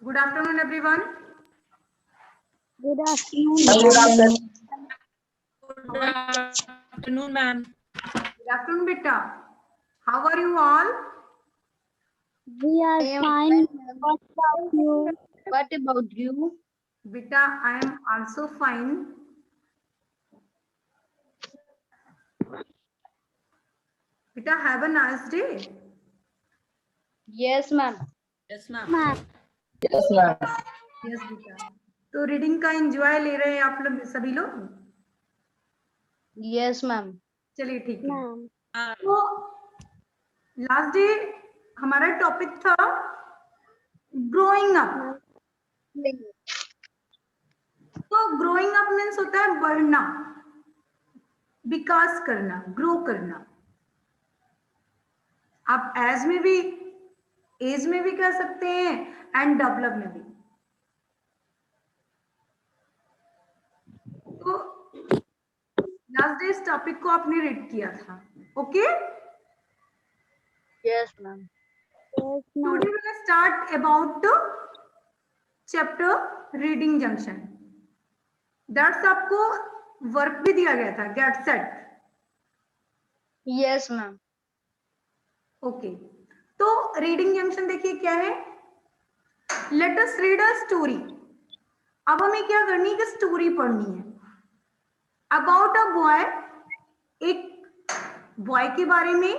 Good afternoon, everyone. Good afternoon. Good afternoon. Good afternoon, ma'am. Good afternoon, beta. How are you all? We are fine. What about you? What about you? Beta, I am also fine. Beta, have a nice day. Yes, ma'am. Yes, ma'am. Ma'am, Yes, ma'am. Yes, बेटा. तो reading का enjoy ले रहे हैं आप लोग सभी लोग? Yes, ma'am. चलिए ठीक है. ma'am. तो लास्ट डे हमारा टॉपिक था ग्रोइंग अप. तो ग्रोइंग अप मीन्स होता है बढ़ना, विकास करना, ग्रो करना. आप एज में भी, एज में भी कह सकते हैं एंड डेवलप में भी. तो लास्ट डे इस टॉपिक को आपने रीड किया था. Okay, Yes, ma'am. Yes, ma'am. Today we will start about chapter reading junction. That's आपको वर्क भी दिया गया था, get set. Yes, ma'am. Okay, तो रीडिंग जंक्शन देखिए क्या है. Let us read a story. अब हमें क्या करनी है कि स्टोरी पढ़नी है अबाउट अ बॉय, एक बॉय के बारे में,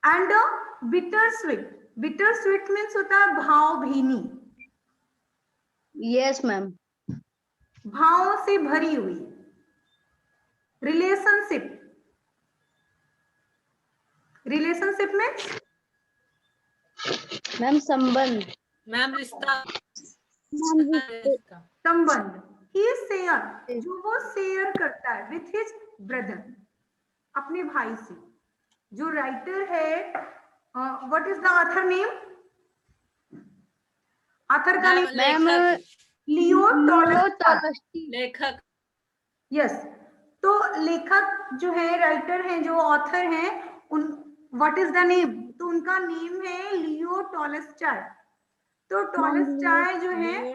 and a bittersweet. Bittersweet means होता है भावभीनी, Yes, ma'am. भावों से भरी हुई. रिलेशनशिप, रिलेशनशिप में Ma'am, संबंध. मैम रिश्ता. Ma'am, रिश्ता. संबंध. ही शेयर, जो वो शेयर करता है विथ हिज ब्रदर, अपने भाई से. जो राइटर है, what is the author name? Author का नेम Ma'am, लियो टॉलस्टॉय. लेखक. यस. तो लेखक जो है, राइटर हैं, जो ऑथर हैं, उन व्हाट इज द नेम? तो उनका नेम है लियो टॉलस्टॉय. तो टॉलस्टॉय जो है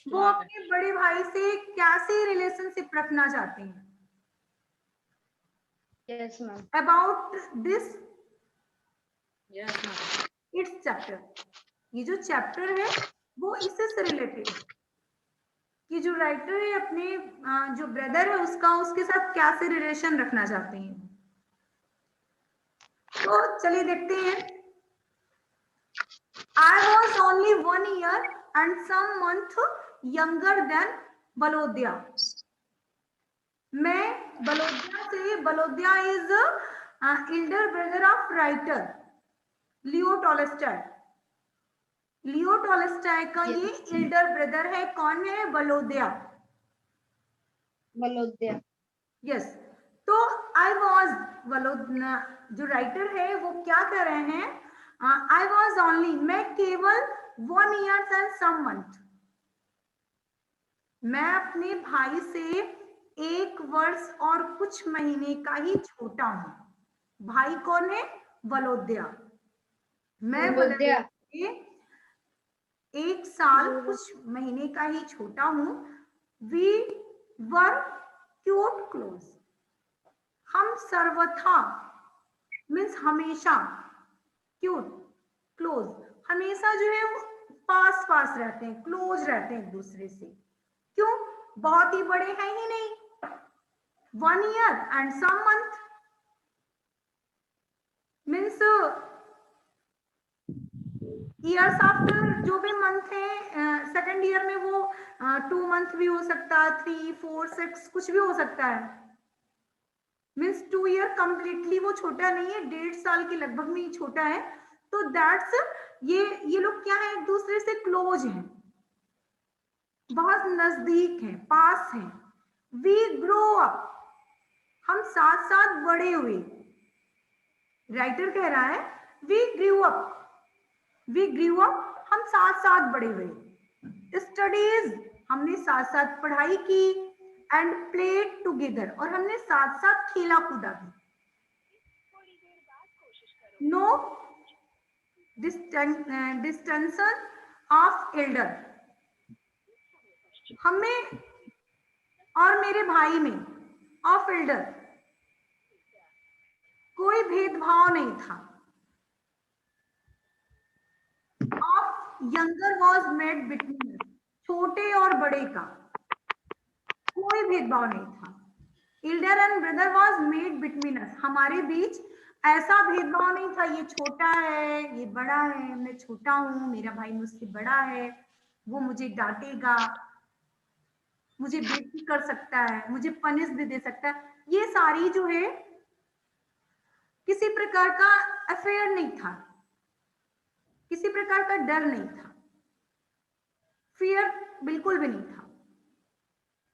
वो अपने बड़े भाई से कैसे रिलेशनशिप रखना चाहते हैं. Yes, ma'am. About this Yes, ma'am. It's chapter. ये जो चैप्टर है वो इससे से रिलेटेड है कि जो राइटर है अपने जो ब्रदर है उसका, उसके साथ कैसे रिलेशन रखना चाहते हैं. तो चलिए देखते हैं. I was only 1 year and some month younger than बलोदिया. मैं बलोदिया से, बलोदिया is Elder brother of writer Leo Tolstoy. Leo Tolstoy का ये एल्डर ब्रदर है. कौन है? बलोदिया. Valodya. यस. तो आई वॉज, बलोदिया जो राइटर है वो क्या कर रहे हैं? आई वॉज ओनली, मैं केवल 1 year एंड सम मंथ, मैं अपने भाई से 1 वर्ष और कुछ महीने का ही छोटा हूं. भाई कौन है? बलोदिया. मैं बलोदिया. बलोदिया से 1 साल कुछ महीने का ही छोटा हूं. We were quite close. हम सर्वथा मीन्स हमेशा, क्यूट, क्लोज, हमेशा जो है वो पास पास रहते हैं, क्लोज रहते हैं एक दूसरे से. क्यों? बहुत ही बड़े हैं ही नहीं. 1 year and some month means years after जो भी मंथ है, सेकेंड ईयर में वो 2 month भी हो सकता है, 3, 4, 6 कुछ भी हो सकता है. मीन्स 2 year कंप्लीटली वो छोटा नहीं है, 1.5 साल के लगभग में ही छोटा है. तो दैट्स ये लोग क्या है? एक दूसरे से क्लोज हैं, बहुत नजदीक हैं, पास हैं. वी ग्रो अप, हम साथ साथ बड़े हुए. राइटर कह रहा है we grew up, we grew up, हम साथ साथ बड़े हुए. स्टडीज, हमने साथ साथ पढ़ाई की. एंड प्लेड टुगेदर, और हमने साथ साथ खेला कूदा भी. नो डिस्टेंशन ऑफ एल्डर, हमें और मेरे भाई में ऑफ एल्डर कोई भेदभाव नहीं था। Of younger was made between, छोटे और बड़े का कोई भेदभाव नहीं था। Elder and brother was made between us, हमारे बीच ऐसा भेदभाव नहीं था, ये छोटा है ये बड़ा है, मैं छोटा हूं मेरा भाई मुझसे बड़ा है, वो मुझे डांटेगा, मुझे बेइज्जती कर सकता है, मुझे पनिश भी दे सकता है। ये सारी जो है किसी प्रकार का अफेयर नहीं था, किसी प्रकार का डर नहीं था, फियर बिल्कुल भी नहीं था।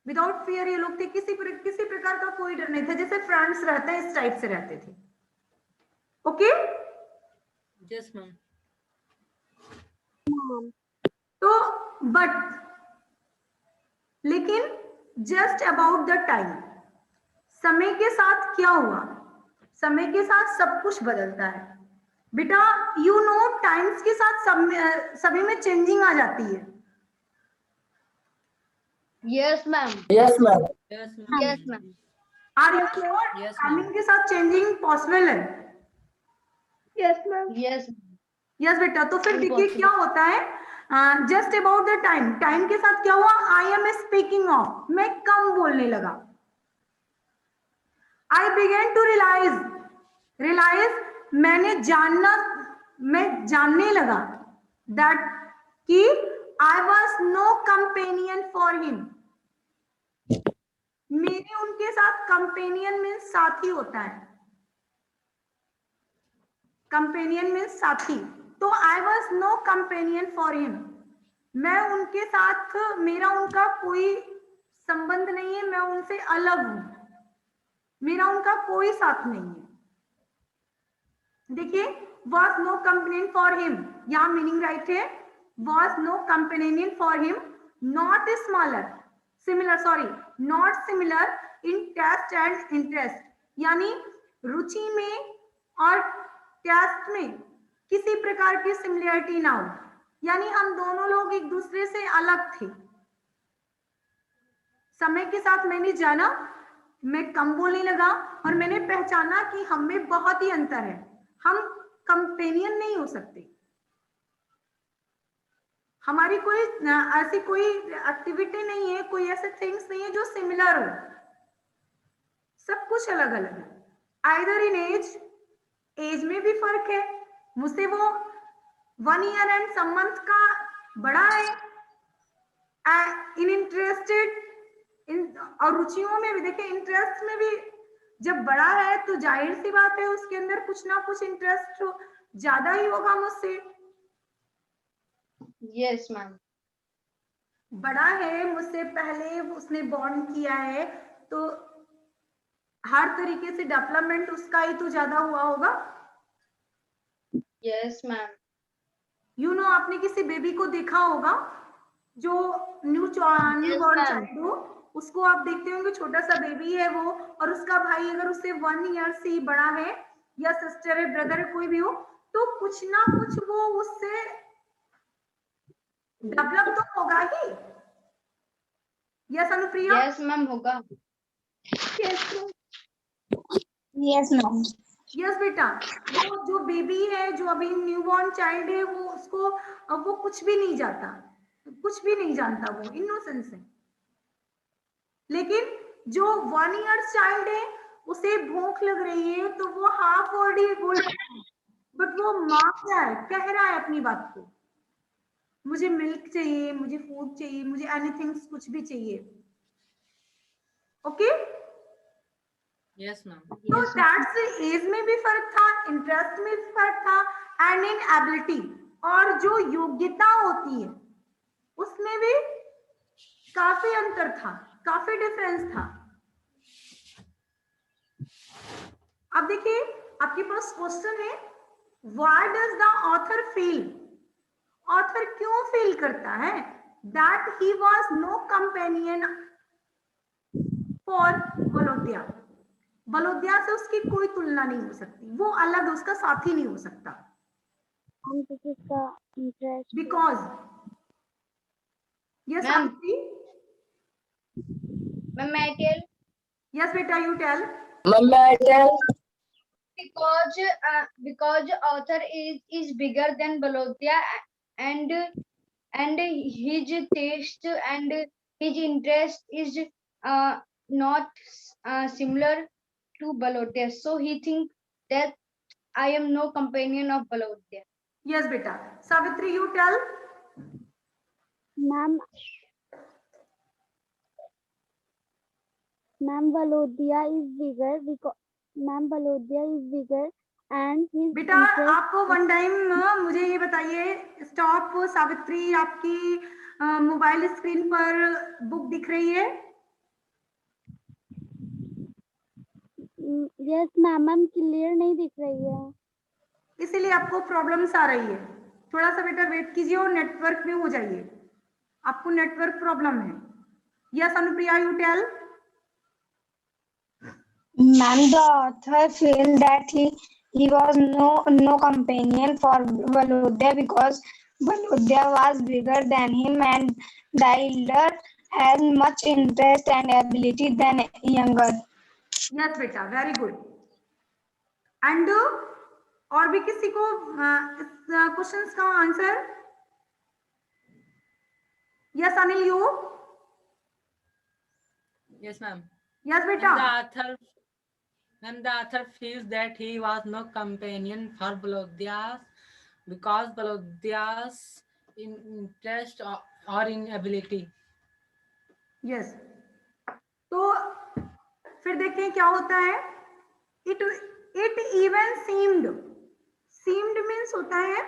विदाउट फियर ये लोग थे, किसी प्रकार का कोई डर नहीं था, जैसे फ्रेंड्स रहते हैं इस टाइप से रहते थे। Okay Yes, ma'am. तो बट लेकिन जस्ट अबाउट द टाइम, समय के साथ क्या हुआ, समय के साथ सब कुछ बदलता है बेटा। यू नो टाइम्स के साथ सभी में चेंजिंग आ जाती है। Yes, ma'am. Yes, ma'am. Yes, ma'am. Are you sure Yes, timing ma'am. के साथ चेंजिंग पॉसिबल है? Yes, ma'am. Yes. यस बेटा, तो फिर देखिए Impossible. क्या होता है, just about the time, time के साथ क्या हुआ, आई एम स्पीकिंग ऑफ, मैं कम बोलने लगा। आई बिगेन टू रियलाइज मैं जानने लगा दैट कि I was no companion for him, मेरे उनके साथ कंपेनियन मीन्स साथी होता है, कंपेनियन मीन्स साथी, तो I was no companion for him, मैं उनके साथ, मेरा उनका कोई संबंध नहीं है, मैं उनसे अलग हूं, मेरा उनका कोई साथ नहीं है। देखिए was no companion for him, यहां मीनिंग राइट है, was no companion for him, not similar in taste and interest, यानी रुचि में और टेस्ट में किसी प्रकार की सिमिलरिटी ना हो, यानी हम दोनों लोग एक दूसरे से अलग थे। समय के साथ मैंने जाना, मैं कम बोलने लगा और मैंने पहचाना कि हम में बहुत ही अंतर है, हम कंपेनियन नहीं हो सकते, हमारी कोई ऐसी कोई एक्टिविटी नहीं है, कोई ऐसे थिंग्स नहीं है जो सिमिलर हो, सब कुछ अलग अलग है। आइदर इन एज में भी फर्क है, मुझसे वो 1 ईयर एंड सम मंथ का बड़ा है, इन इंटरेस्टेड और रुचियों में भी देखिए, इंटरेस्ट में भी जब बड़ा है तो जाहिर सी बात है उसके अंदर कुछ ना कुछ इंटरेस्ट ज्यादा ही होगा मुझसे। Yes, ma'am. बड़ा है मुझसे, पहले उसने बॉन्ड किया है, तो हर तरीके से डेवलपमेंट उसका ही तो ज्यादा हुआ होगा। Yes, ma'am. यू नो आपने किसी बेबी को देखा होगा जो न्यू बॉर्न ma'am. चाइल्ड हो, उसको आप देखते होंगे, छोटा सा बेबी है वो, और उसका भाई अगर उससे 1 ईयर से बड़ा है, या सिस्टर है, ब्रदर है, कोई भी हो, तो कुछ ना कुछ वो उससे डेवलप तो होगा ही। यस अनुप्रिया? Yes, ma'am. होगा. Yes, ma'am. यस बेटा, वो जो बेबी है, जो अभी न्यूबॉर्न चाइल्ड है, वो उसको वो कुछ भी नहीं जाता, कुछ भी नहीं जानता, वो इनोसेंस है। लेकिन जो 1 ईयर चाइल्ड है, उसे भूख लग रही है तो वो हाफ वर्ड ही बोल रहा है, बट वो माँ क्या है, कह रहा है अपनी बात को, मुझे मिल्क चाहिए, मुझे फूड चाहिए, मुझे एनीथिंग, कुछ भी चाहिए। Okay Yes, ma'am. तो दैट्स एज में भी फर्क था, इंटरेस्ट में भी फर्क था, एंड इन एबिलिटी, और जो योग्यता होती है उसमें भी काफी अंतर था, काफी डिफरेंस था। अब देखिए आपके पास क्वेश्चन है, why does the author feel, author क्यों फील करता है that he was no companion for Valodya, Valodya से उसकी कोई तुलना नहीं हो सकती, वो अलग, उसका साथी नहीं हो सकता। And this is the interest. Because Yes, Ma'am. Aditi? Ma'am, may I tell? Yes, beta, you tell. Because author is bigger than Balotia, and his taste and his interest is not similar to Balotia. So he thinks that I am no companion of Balotia. Yes, beta. Savitri, you tell. Ma'am, Balodia is bigger because Balodia is bigger and his बेटा interest आपको one time मुझे ये बताइए, stop Savitri, आपकी mobile screen पर book दिख रही है? यस मैम क्लियर नहीं दिख रही है, इसीलिए आपको प्रॉब्लम्स आ रही है। थोड़ा सा बेटा वेट कीजिए और नेटवर्क में हो जाइए, आपको नेटवर्क प्रॉब्लम है। Yes Anupriya, you tell. Ma'am, the author felt that he was no companion for Valodya because Valodya was bigger than him and the elder has much interest and ability than younger. Yes बेटा, very good. And और भी किसी को इस questions का answer? Yes Anil, you? Yes, ma'am. Yes बेटा। Ma'am, the author feels that he was no companion for Balodya's because Balodya's interest or inability. Yes, तो फिर देखें क्या होता है। इट इवन सीम्ड मीन्स होता है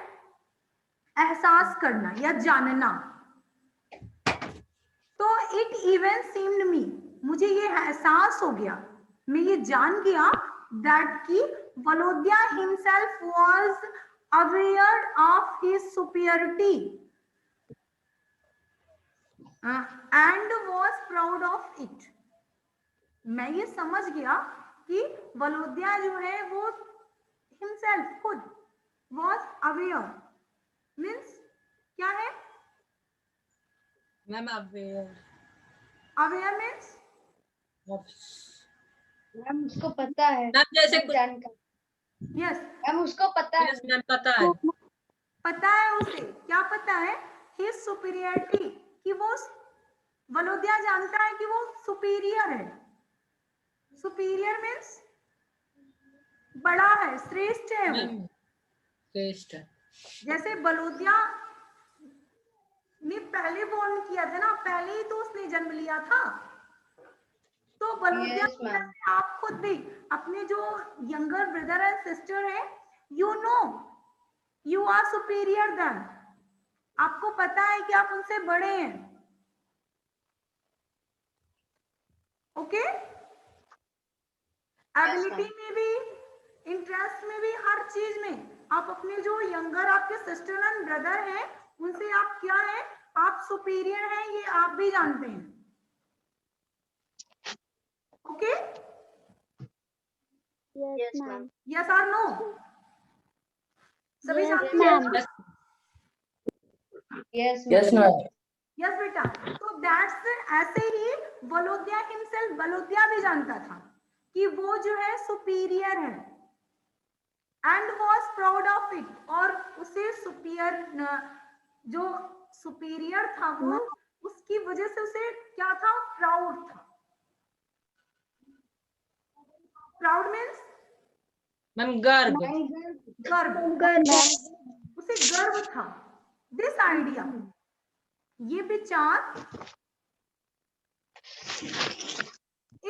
एहसास करना या जानना। तो इट इवन सीम्ड मी, मुझे ये एहसास हो गया, मैं ये जान गया दैट की Valodya himself was aware of his superiority and was proud of it. मैं ये समझ गया कि वलोद्या जो है वो हिमसेल्फ खुद वाज अवेयर मीन्स क्या है? Ma'am, aware aware means of. Ma'am उसको पता है, Ma'am, जैसे कुछ जानकर। यस, मैम उसको पता है। yes, ma'am, पता है। पता है उसे, क्या पता है? हिज सुपीरियरिटी, कि वो वलोद्या जानता है कि वो सुपीरियर है। सुपीरियर मीन्स बड़ा है, श्रेष्ठ है वो। Ma'am, श्रेष्ठ। जैसे बलोद्या ने पहले बोर्न किया था ना, पहले ही तो उसने जन्म लिया था। तो बलोद्या Yes, ma'am. आप खुद भी अपने जो यंगर ब्रदर एंड सिस्टर है, you know you are superior then, आपको पता है कि आप उनसे बड़े हैं। ओके, एबिलिटी में भी, इंटरेस्ट में भी, हर चीज में आप अपने जो यंगर आपके सिस्टर एंड ब्रदर हैं उनसे आप क्या है, आप सुपीरियर हैं, ये आप भी जानते हैं। ओके, यस मैम, यस और नो? सभी Yes, जानते ma'am. हैं? Yes ma'am. यस बेटा, तो दैट्स ऐसे ही वलोद्या हिमसेल्फ, वलोद्या भी जानता था कि वो जो है सुपीरियर है and was proud of it, और उसे जो सुपीरियर था वो, उसकी वजह से उसे क्या था, प्राउड था। प्राउड मीन्स Ma'am, गर्व। गर्व, उसे गर्व था। दिस आइडिया, ये विचार,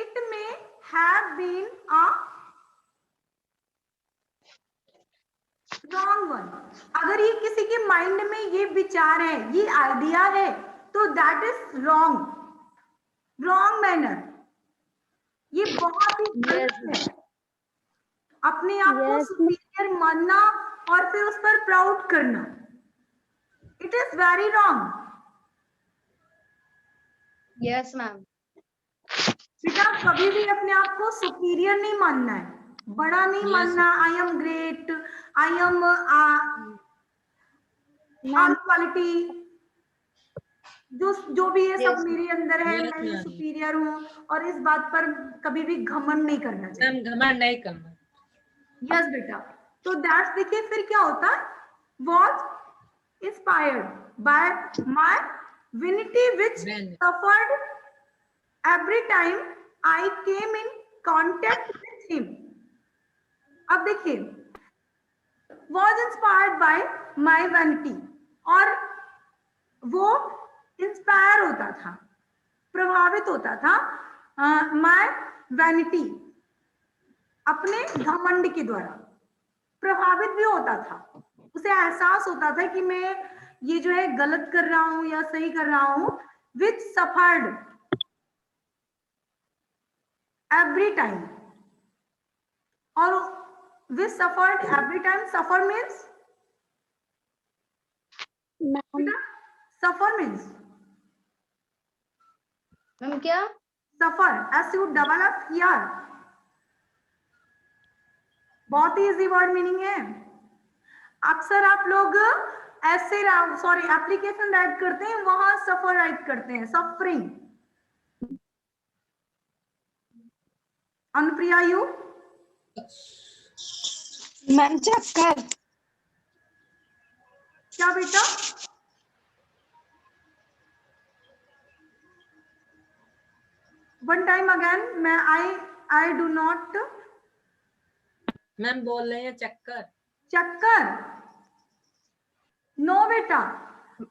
it may have been a wrong one. अगर ये किसी के माइंड में ये विचार है, ये आइडिया है, तो दैट इज रॉन्ग मैनर, ये बहुत ही गलत है। अपने आप को Yes, सुपीरियर मानना और फिर उस पर प्राउड करना, it is very wrong. Yes ma'am. बेटा कभी भी अपने आप को सुपीरियर नहीं मानना है, बड़ा नहीं Yes, मानना। I am great, I am ma'am, quality, जो भी ये सब Yes, मेरे अंदर है, Yes, मैं ये ma'am. सुपीरियर हूँ, और इस बात पर कभी भी घमंड नहीं करना चाहिए। मैम घमंड नहीं करना। यस बेटा, तो दैट्स, देखिए फिर क्या होता है, was inspired by my vanity which When suffered every time I came in contact with him. अब देखिए, was inspired by my vanity, और वो इंस्पायर होता था, प्रभावित होता था माय वैनिटी, अपने घमंड के द्वारा प्रभावित भी होता था। उसे एहसास होता था कि मैं ये जो है गलत कर रहा हूं या सही कर रहा हूं। विच सफर्ड एवरी टाइम, और विच सफर्ड एवरी टाइम, सफर मीन्स, मैम सफर मीन्स मैम क्या? सफर, SUFFER, यार बहुत ही इजी वर्ड मीनिंग है। अक्सर आप लोग ऐसे सॉरी एप्लीकेशन राइट करते हैं, वहां सफर राइट करते हैं, सफरिंग। अनुप्रिया, यू? मैम चक्कर। क्या बेटा? वन टाइम अगेन, मैं आई डू नॉट। मैम बोल रहे हैं चक्कर। चक्कर? नो बेटा,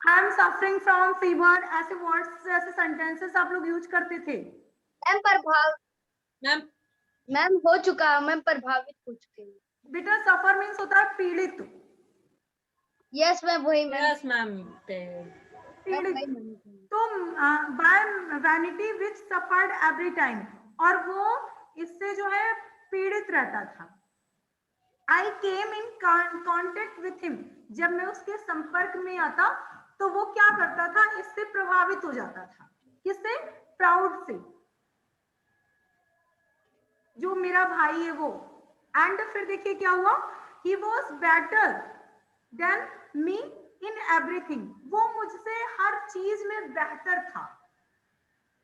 I am suffering from fever, ऐसे वर्ड्स, ऐसे सेंटेंसेस आप लोग यूज करते थे। मैम मैम मैम हो चुका, मैम प्रभावित हो चुके हैं। बेटा सफर मीन्स होता है पीड़ित, यस मैम, वही मैम। Yes ma'am. पीड़ित। तो बाय वैनिटी विच सफर्ड एवरी टाइम, और वो इससे जो है पीड़ित रहता था। आई came in contact with him, जब मैं उसके संपर्क में आता तो वो क्या करता था, इससे प्रभावित हो जाता था। किससे? प्राउड से, जो मेरा भाई है वो। एंड फिर देखिए क्या हुआ, he was better than me in everything, वो मुझसे हर चीज में बेहतर था।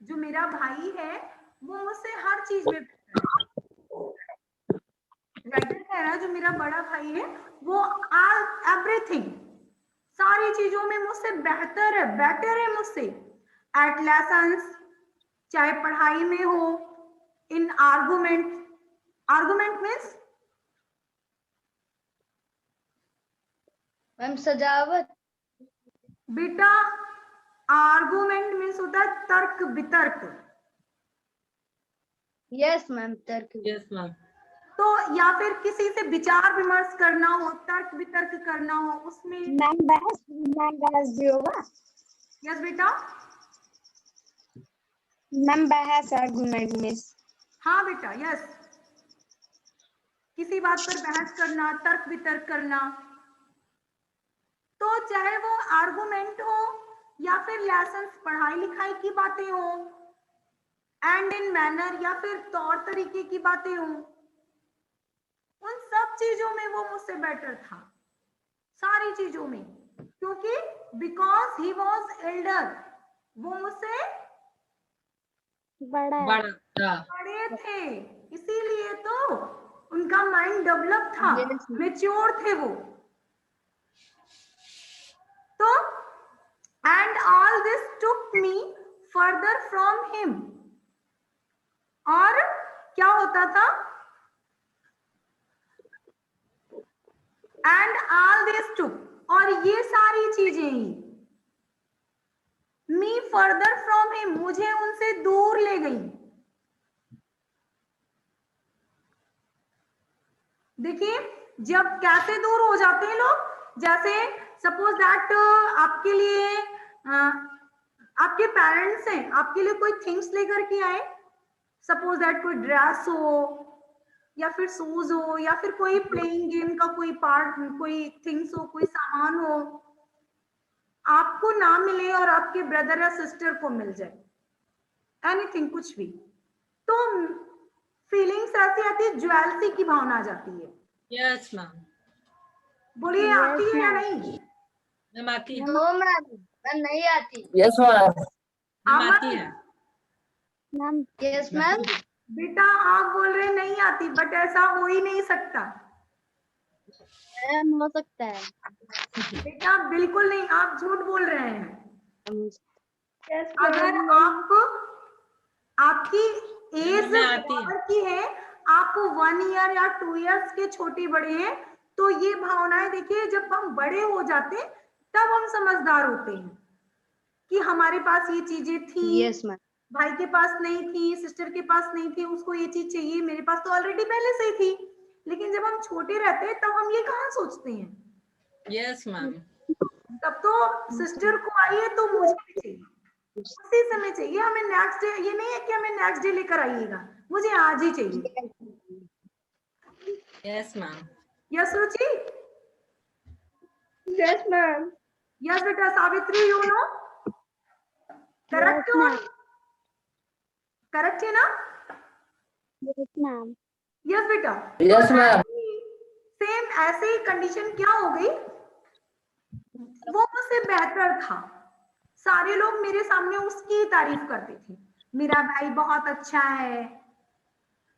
जो मेरा भाई है वो मुझसे हर चीज में बेहतर है। राइटर कह रहा है जो मेरा बड़ा भाई है वो एवरीथिंग, सारी चीजों में मुझसे बेहतर है, बेटर है मुझसे। एट लेसन्स, चाहे पढ़ाई में हो, इन आर्गुमेंट, आर्गुमेंट मीन्स मैम सजावट। बेटा आर्गुमेंट मीन्स होता है तर्क वितर्क। यस मैम, तर्क। Yes ma'am. तो या फिर किसी से विचार विमर्श करना हो, तर्क वितर्क करना हो, उसमें मैम बहस भी होगा। यस बेटा। मैम बहस आर्गुमेंट मिस। हाँ बेटा, यस, किसी बात पर बहस करना, तर्क वितर्क करना। तो चाहे वो आर्गुमेंट हो या फिर लेसन्स, पढ़ाई लिखाई की बातें हो, एंड इन मैनर, या फिर तौर तरीके की बातें हो, उन सब चीजों में वो मुझसे बेटर था, सारी चीजों में। क्योंकि बिकॉज ही वॉज एल्डर, वो मुझसे बड़ा है। बड़ा। बड़े थे, इसीलिए तो उनका माइंड डेवलप था, Yes, ma'am. मेच्योर थे वो। तो and all this took me further from him, और क्या होता था, एंड ऑल दिस टुक, और ये सारी चीजें ही, मी फर्दर फ्रॉम हिम, मुझे उनसे दूर ले गई। देखिए जब कैसे दूर हो जाते हैं लोग, जैसे सपोज दैट आपके लिए आपके पेरेंट्स हैं, आपके लिए कोई थिंग्स लेकर के आए, सपोज दैट कोई ड्रेस हो या फिर शूज हो या फिर कोई प्लेइंग गेम का कोई पार्ट, कोई थिंग्स हो, कोई सामान हो, आपको ना मिले और आपके ब्रदर या सिस्टर को मिल जाए, एनीथिंग, कुछ भी, तो फीलिंग्स ऐसी आती है, ज्वेलसी की भावना आ जाती है। Yes ma'am. बोलिए Yes, आती है या ma'am. नहीं? मैम आती है। नो मैम, मैम नहीं आती। Yes, ma'am. मैम आती है। Ma'am yes ma'am. बेटा आप बोल रहे नहीं आती, बट ऐसा हो ही नहीं सकता मैम हो सकता है। बेटा, बिल्कुल नहीं, आप झूठ बोल रहे हैं। अगर आपकी एज हमें आती है। बराबर की है, आप 1 ईयर या 2 इयर्स के छोटे बड़े हैं, तो ये भावनाएं देखिए, जब हम बड़े हो जाते तब हम समझदार होते हैं कि हमारे पास ये चीजें थी, यस मैम। भाई के पास नहीं थी, सिस्टर के पास नहीं थी, उसको ये चीज चाहिए, मेरे पास तो ऑलरेडी पहले से ही थी। लेकिन जब हम छोटे रहते हैं तब हम ये कहाँ सोचते हैं। Yes ma'am. तब तो सिस्टर को आई है तो मुझे भी चाहिए, उसी समय चाहिए, हमें नेक्स्ट डे, ये नहीं है कि हमें नेक्स्ट डे लेकर आइएगा, मुझे आज ही चाहिए। Yes ma'am. यस रुचि? Yes, ma'am. यस बेटा। Savitri, you know correct? Yes, ma'am. Correct है ना? yes ma'am. यस बेटा। Yes, ma'am. सेम ऐसे ही कंडीशन क्या हो गई, वो मुझसे बेहतर था, सारे लोग मेरे सामने उसकी तारीफ करते थे, मेरा भाई बहुत अच्छा है,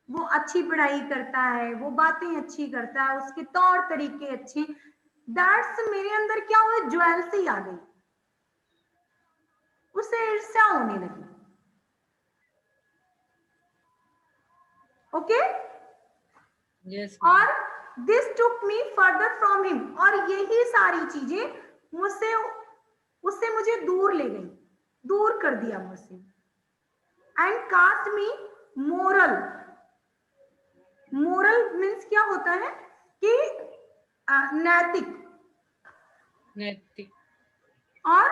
वो अच्छी पढ़ाई करता है, वो बातें अच्छी करता है, उसके तौर तरीके अच्छे। दैट्स मेरे अंदर क्या हुआ, ज्वेलसी आ गई, उससे ईर्ष्या होने लगी। ओके? यस और this took me further from him, और यही सारी चीजें मुझसे, उससे मुझे दूर ले गई, दूर कर दिया मुझसे। And cast me moral. Moral means क्या होता है कि नैतिक, नैतिक। और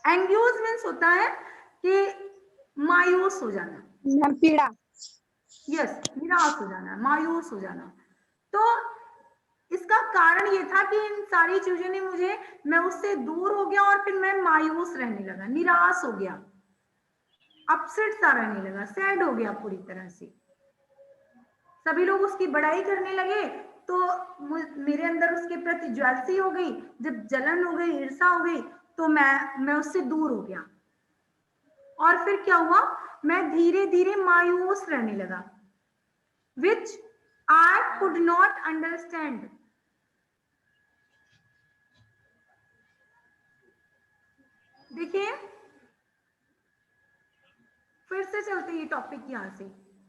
एंग्यूज मीन्स होता है कि मायूस हो जाना। Ma'am, पीड़ा. यस, निराश हो जाना, मायूस हो जाना। तो इसका कारण ये था कि इन सारी चीजों ने मुझे, मैं उससे दूर हो गया और फिर मैं मायूस रहने लगा, निराश हो गया, अपसेट सा रहने लगा, सैड हो गया पूरी तरह से। सभी लोग उसकी बड़ाई करने लगे तो मेरे अंदर उसके प्रति ज्वेलसी हो गई। जब जलन हो गई, ईर्ष्या हो गई, तो मैं उससे दूर हो गया। और फिर क्या हुआ, मैं धीरे धीरे मायूस रहने लगा, which I could not understand. देखिए, फिर से चलते हैं टॉपिक यहाँ से।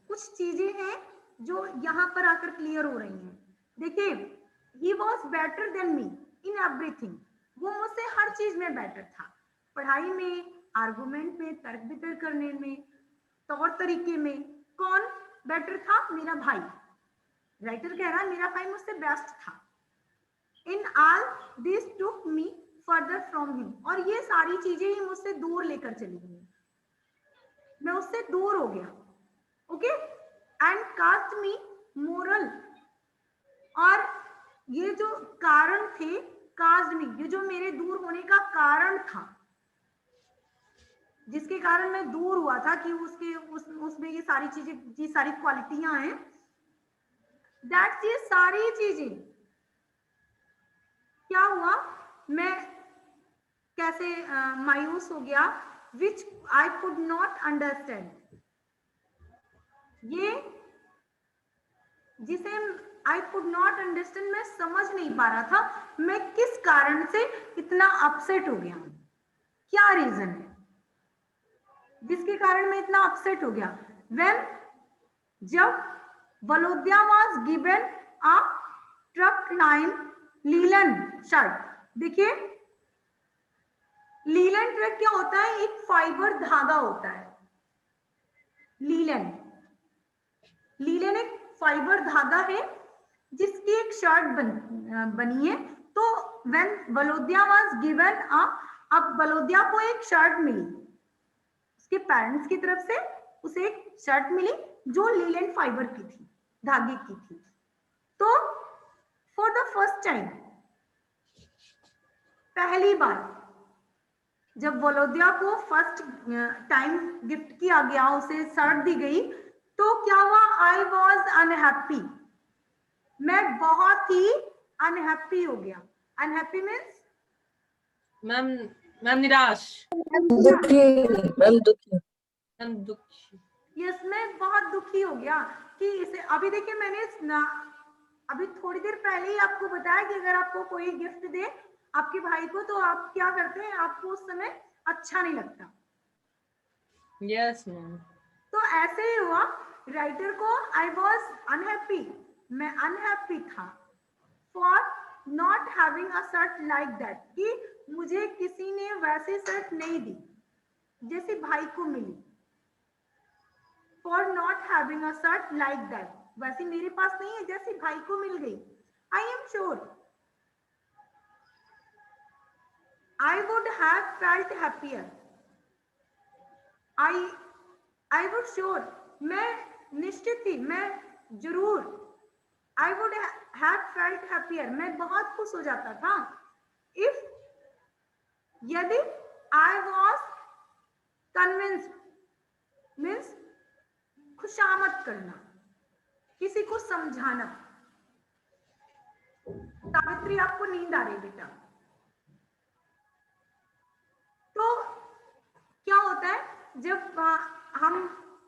कुछ चीजें हैं जो यहाँ पर आकर क्लियर हो रही हैं। देखिए, he was better than me in everything. वो मुझसे हर चीज में बेटर था, पढ़ाई में, आर्गुमेंट में, तर्क वितर्क करने में, तौर तरीके में। कौन बेटर था? मेरा भाई। राइटर कह रहा है मेरा भाई मुझसे बेस्ट था। In all this took me further from him, और ये सारी चीजें ही मुझसे दूर लेकर चली गई, मैं उससे दूर हो गया। Okay? And cast me moral, और ये जो कारण थे, कास्ट मी, ये जो मेरे दूर होने का कारण था, जिसके कारण मैं दूर हुआ था कि उसमें ये सारी चीजें, ये सारी क्वालिटियां हैं, दैट्स, ये सारी चीजें क्या हुआ, मैं कैसे मायूस हो गया, विच आई कुड नॉट अंडरस्टैंड। ये जिसे आई कुड नॉट अंडरस्टैंड, मैं समझ नहीं पा रहा था मैं किस कारण से इतना अपसेट हो गया हूं, क्या रीजन है जिसके कारण मैं इतना अपसेट हो गया। व्हेन, जब Valodya was given a truck line linen shirt. देखिए, लीलन ट्रक क्या होता है, एक फाइबर धागा होता है। लीलन एक फाइबर धागा है जिसकी एक शर्ट बनी है। तो व्हेन वलोदिया वाज गिवन अब वलोदिया को एक शर्ट मिली, उसके पेरेंट्स की तरफ से उसे एक शर्ट मिली जो लीलन फाइबर की थी, धागे की थी। तो फॉर द फर्स्ट टाइम, पहली बार जब वलोदिया को फर्स्ट टाइम गिफ्ट किया गया, उसे शर्ट दी गई, तो क्या हुआ, आई वॉज अनहैप्पी, मैं बहुत ही अनहैप्पी हो गया। अनहैप्पी मीन्स मैम मैम निराश। दुखी मैम, दुखी। मैम दुखी। यस, मैं बहुत दुखी हो गया कि इसे अभी देखिए मैंने अभी थोड़ी देर पहले ही आपको बताया कि अगर आपको कोई गिफ्ट दे आपके भाई को तो आप क्या करते हैं, आपको उस समय अच्छा नहीं लगता। Yes ma'am. तो ऐसे ही हुआ राइटर को, आई वॉज अनहैप्पी, मैं अनहैप्पी था for not having a shirt like that, कि मुझे किसी ने वैसी शर्ट नहीं दी जैसे भाई को मिली। For not having a shirt like that, वैसे मेरे पास नहीं है जैसे भाई को मिल गई। I am sure I would have felt happier, I would sure, मैं निश्चित ही, मैं जरूर, I would have felt happier, मैं बहुत खुश हो जाता था, इफ, यदि, आई वॉज कन्विंस्ड मीन्स खुशामद करना, किसी को समझाना। सावित्री आपको नींद आ रही बेटा। तो क्या होता है जब हम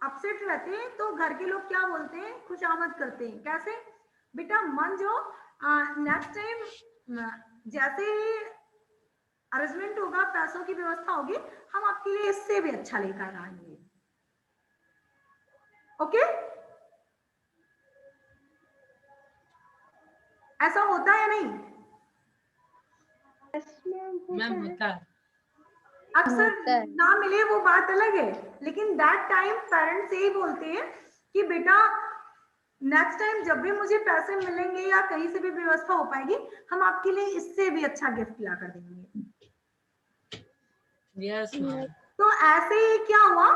अपसेट रहते हैं तो घर के लोग क्या बोलते हैं, खुशामद करते हैं। कैसे बेटा, मन जो नेक्स्ट टाइम जैसे ही अरेंजमेंट होगा, पैसों की व्यवस्था होगी, हम आपके लिए इससे भी अच्छा लेकर आएंगे। ओके, ऐसा होता है या नहीं? मैम होता है। अक्सर होता है। ना मिले वो बात अलग है, लेकिन दैट टाइम पेरेंट्स यही बोलते हैं कि बेटा नेक्स्ट टाइम जब भी मुझे पैसे मिलेंगे या कहीं से भी व्यवस्था हो पाएगी, हम आपके लिए इससे भी अच्छा गिफ्ट ला कर देंगे। Yes ma'am. तो ऐसे ही क्या हुआ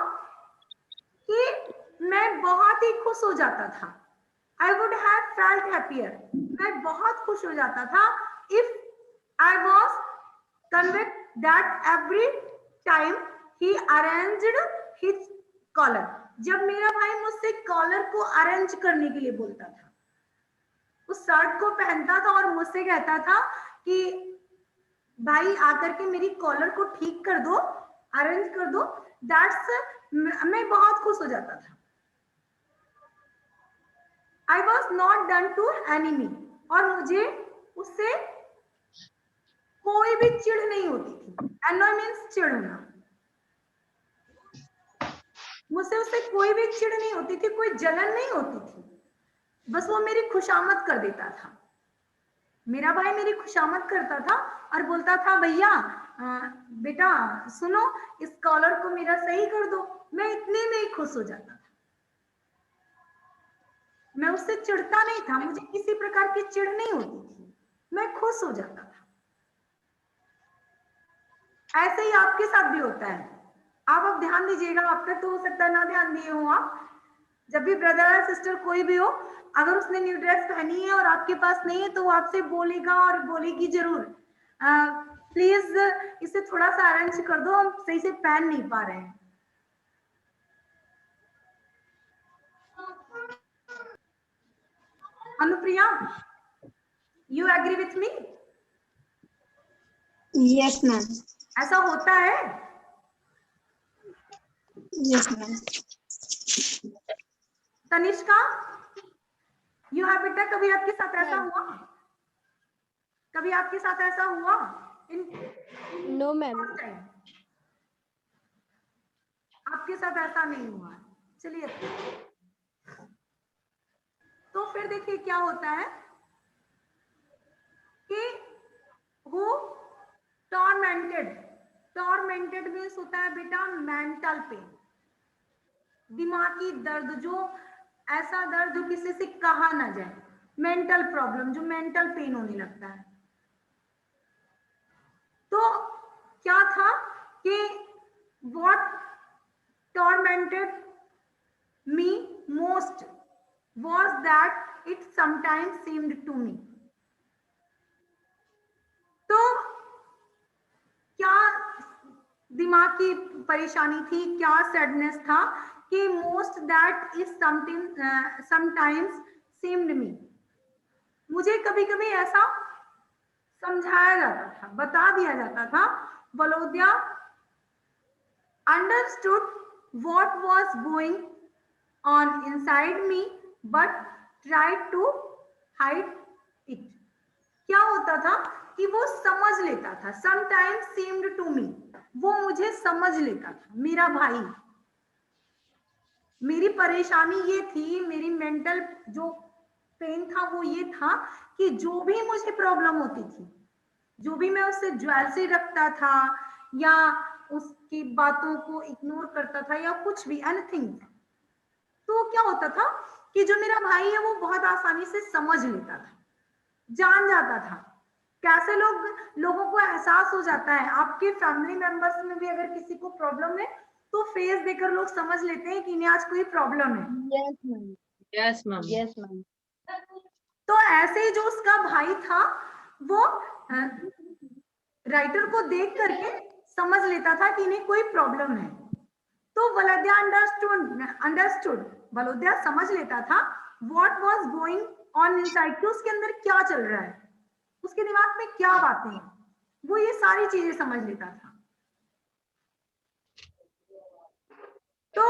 कि मैं बहुत ही खुश हो जाता था, I would have felt happier, मैं बहुत खुश हो जाता था, if I was convinced that every time he arranged his collar, जब मेरा भाई मुझसे कॉलर को अरेंज करने के लिए बोलता था, उस शर्ट को पहनता था और मुझसे कहता था कि भाई आकर के मेरी कॉलर को ठीक कर दो, अरेंज कर दो, दैट्स, मैं बहुत खुश हो जाता था। I was not done to enemy, और मुझे उससे कोई भी चिढ़ नहीं होती थी। एनॉय मीन्स चिढ़ना, मुझसे उससे कोई भी चिढ़ नहीं होती थी, कोई जलन नहीं होती थी, बस वो मेरी खुशामद कर देता था। मेरा भाई मेरी खुशामद करता था और बोलता था भैया बेटा सुनो, इस कॉलर को मेरा सही कर दो, मैं इतने में ही खुश हो जाता था। मैं उससे चिढ़ता नहीं था, मुझे किसी प्रकार की चिढ़ नहीं होती थी, मैं खुश हो जाता था। ऐसे ही आपके साथ भी होता है। आप अब ध्यान दीजिएगा, आप तक तो हो सकता है ना ध्यान दिए हो आप, जब भी ब्रदर या सिस्टर कोई भी हो, अगर उसने न्यू ड्रेस पहनी है और आपके पास नहीं है तो वो आपसे बोलेगा और बोलेगी जरूर, प्लीज इसे थोड़ा सा अरेंज कर दो, हम सही से पहन नहीं पा रहे हैं। Anupriya, you agree with me? Yes, ma'am. ऐसा होता है? Yes, ma'am. तनिष्का, यू है बेटा, कभी आपके साथ ऐसा हुआ? कभी आपके साथ ऐसा हुआ? No ma'am. आपके साथ ऐसा नहीं हुआ। चलिए, तो फिर देखिए क्या होता है कि वो टॉर्मेंटेड मीन्स होता है बेटा मेंटल पेन, दिमागी दर्द, जो ऐसा दर्द जो किसी से कहा ना जाए, मेंटल प्रॉब्लम, जो मेंटल पेन होने लगता है। तो क्या था कि what tormented me most was that it sometimes seemed to me, तो क्या दिमाग की परेशानी थी, क्या सैडनेस था कि most that is sometimes seemed me, मुझे कभी कभी ऐसा समझाया जाता था, बता दिया जाता था। वलोदिया understood what was going on inside me but tried to hide it. क्या होता था कि वो समझ लेता था, sometimes seemed to me, वो मुझे समझ लेता था, मेरा भाई। मेरी परेशानी ये थी, मेरी मेंटल जो पेन था वो ये था कि जो भी मुझे प्रॉब्लम होती थी, जो भी मैं उससे ज्वेलरी रखता था या उसकी बातों को इग्नोर करता था या कुछ भी एनीथिंग, तो क्या होता था कि जो मेरा भाई है वो बहुत आसानी से समझ लेता था, जान जाता था। कैसे लोगों को एहसास हो जाता है, आपके फैमिली मेंबर्स में भी अगर किसी को प्रॉब्लम है तो फेस देखकर लोग समझ लेते हैं कि इन्हें आज कोई प्रॉब्लम है। Yes, ma'am. Yes ma'am. Yes, ma'am. तो ऐसे ही जो उसका भाई था वो राइटर को देख करके समझ लेता था कि इन्हें कोई प्रॉब्लम है। तो वलोदिया अंडरस्टूड, वलोदिया समझ लेता था what was going on inside, कि उसके अंदर क्या चल रहा है, उसके दिमाग में क्या बातें हैं, वो ये सारी चीजें समझ लेता था। तो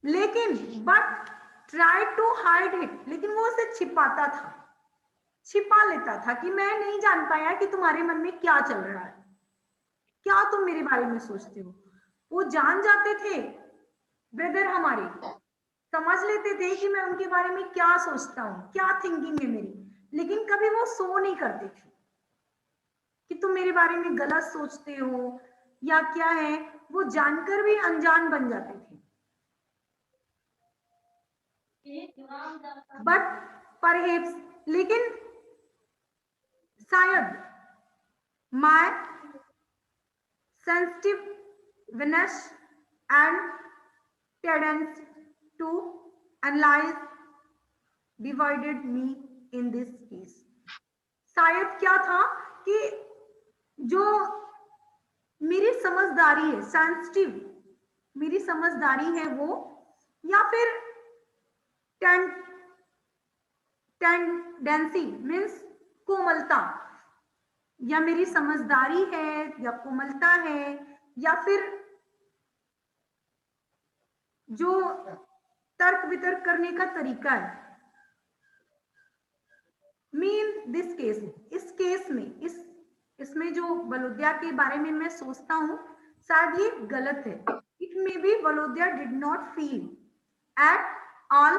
लेकिन but try to hide it, लेकिन वो उसे छिपाता था, छिपा लेता था कि मैं नहीं जान पाया कि तुम्हारे मन में क्या चल रहा है, क्या तुम मेरे बारे में सोचते हो। वो जान जाते थे ब्रदर हमारे, समझ लेते थे कि मैं उनके बारे में क्या सोचता हूँ, क्या थिंकिंग है मेरी, लेकिन कभी वो शो नहीं करते थे कि तुम मेरे बारे में गलत सोचते हो या क्या है। वो जानकर भी अनजान बन जाते थे। बट परहेप्स, लेकिन शायद my sensitiveness and tendency to analyze divided me in this case. शायद क्या था कि जो मेरी समझदारी है, सेंसिटिव मेरी समझदारी है वो, या फिर टेंडेंसी मीन्स कोमलता, या मेरी समझदारी है या कोमलता है, या फिर जो तर्क वितर्क करने का तरीका है। मीन दिस केस, इस केस में इसमें जो वलोदिया के बारे में मैं सोचता हूँ शायद ये गलत है। It may be Valodya did not feel at all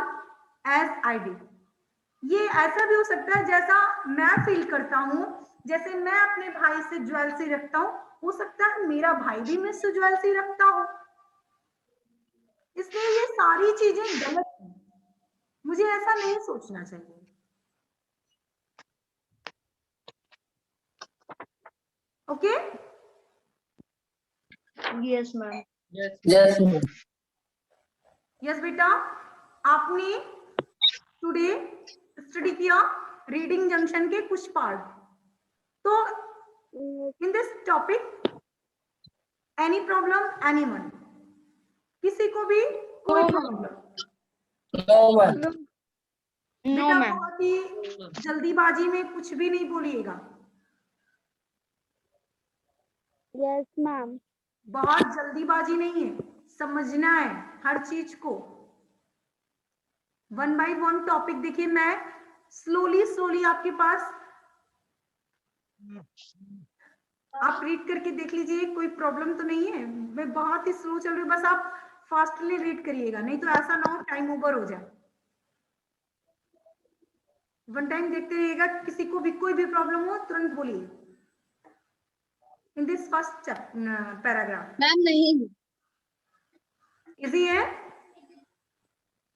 as I did. ये ऐसा भी हो सकता है जैसा मैं फील करता हूँ, जैसे मैं अपने भाई से ज्वेलरी रखता हूँ, हो सकता है मेरा भाई भी मुझसे ज्वेलरी रखता हो। इसलिए ये सारी चीजें गलत हैं, मुझे ऐसा नहीं सोचना चाहिए। Okay Yes, ma'am. Yes, ma'am. Yes बेटा, आपने टुडे स्टडी किया रीडिंग जंक्शन के कुछ पार्ट। तो in this topic any problem anyone, किसी को भी कोई No, problem? No, ma'am. No, बेटा ma'am. बहुत ही जल्दीबाजी में कुछ भी नहीं बोलिएगा, Yes, ma'am. बहुत जल्दीबाजी नहीं है, समझना है हर चीज को। वन बाय वन टॉपिक देखिए, मैं स्लोली आपके पास, आप रीड करके देख लीजिए, कोई प्रॉब्लम तो नहीं है। मैं बहुत ही स्लो चल रही हूँ, बस आप फास्टली रीड करिएगा, नहीं तो ऐसा ना हो टाइम ओवर हो जाए। वन टाइम देखते रहिएगा, किसी को भी कोई भी प्रॉब्लम हो तुरंत बोलिए। In this first paragraph Ma'am, नहीं. इजी है?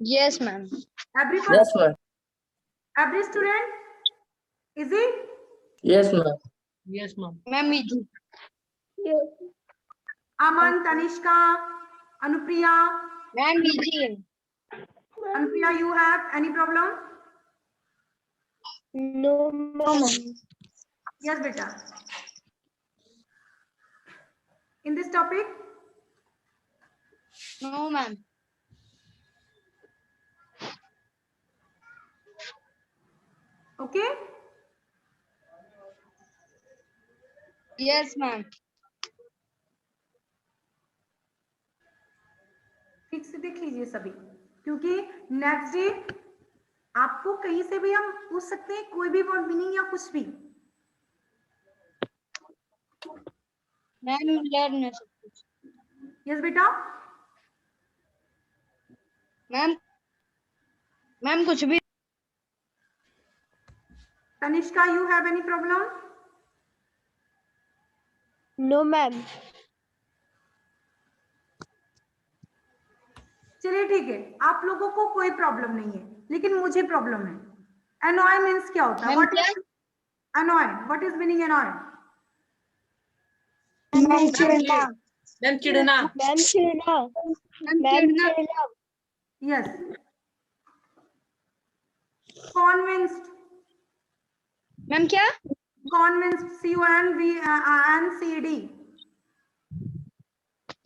Yes, ma'am. Every Yes, ma'am. Every student easy? Yes, ma'am. Yes ma'am. Ma'am, easy. Yes. Aman, Tanishka, Anupriya, Ma'am, easy. Anupriya, you have any problem? No, ma'am. Yes beta, in this topic No, ma'am. okay, Yes, ma'am. ठीक से देख लीजिए सभी, क्योंकि next day आपको कहीं से भी हम पूछ सकते हैं कोई भी वर्ड मीनिंग या कुछ भी। मैम लर्न है सब कुछ। यस बेटा। मैम कुछ भी। Tanishka, you have any problem? No, ma'am. चलिए ठीक है, आप लोगों को कोई प्रॉब्लम नहीं है, लेकिन मुझे प्रॉब्लम है। एनॉय मीन्स क्या होता है? मैम व्हाट क्या? Is annoy? What is meaning annoy? Ma'am चिढ़ना। मैम चिढ़ना। Ma'am, चिढ़ना. मैम Ma'am, चिढ़ना। चिढ़ना. यस। कॉन्विंस्ड। मैम क्या? Convinced, CONVINCED।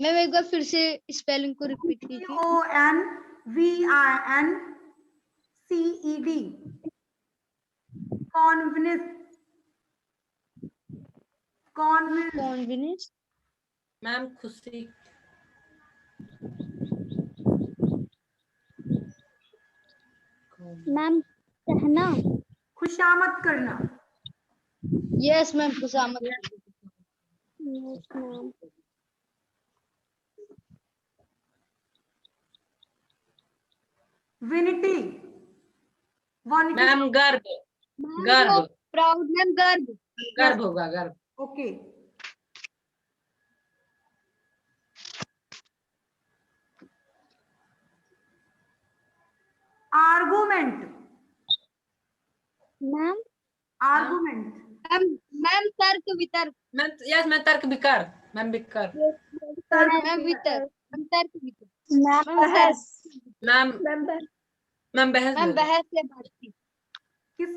मैम एक बार फिर से स्पेलिंग को रिपीट कीजिए। CONVINCED। Convinced. Convinced. Confidence. Ma'am खुशी। Ma'am, कहना. खुशामद करना। यस मैम खुशामद। Yes, ma'am. Vanity. Vanity. Ma'am गर्व। गर्व। प्राउड। मैम गर्व। गर्व होगा, गर्व। Okay. Argument. Ma'am, argument. Ma'am तर्क वितर्क। मैम यस, मैं तर्क विकार। मैम विकार। मैम वितर्क। मैम तर्क वितर्क। मैम बहस। मैम मैम बहस। मैम बहस से बातचीत। किस?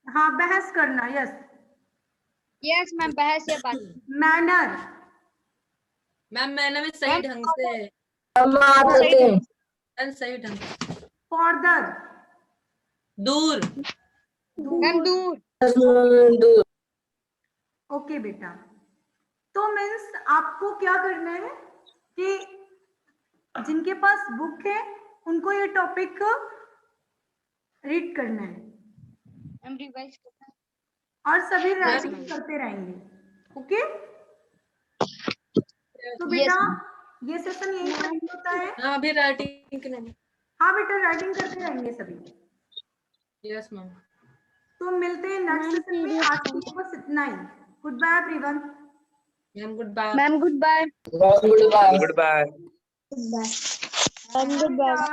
हाँ, बहस करना। यस। यस मैम बहस से बातचीत। मैनर। मैम मैंने भी सही ढंग से। मैम सही ढंग से। फॉर्दर। दूर। मैम दूर। ओके बेटा, तो मीन्स आपको क्या करना है कि जिनके पास बुक है उनको ये टॉपिक रीड करना है मैम रिवाइज करना। और सभी राइटिंग करते रहेंगे। ओके, तो बेटा ये सेशन यही खत्म होता है। हाँ अभी राइटिंग के नहीं। हाँ बेटा, राइटिंग करते रहेंगे सभी। Yes ma'am. तो मिलते हैं नेक्स्ट Ma'am, सेशन में। serious आज के लिए बस इतना ही। Goodbye everyone. Ma'am goodbye. Ma'am goodbye. Goodbye. Goodbye. ma'am, goodbye.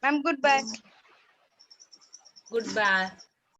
Ma'am goodbye. Good bye.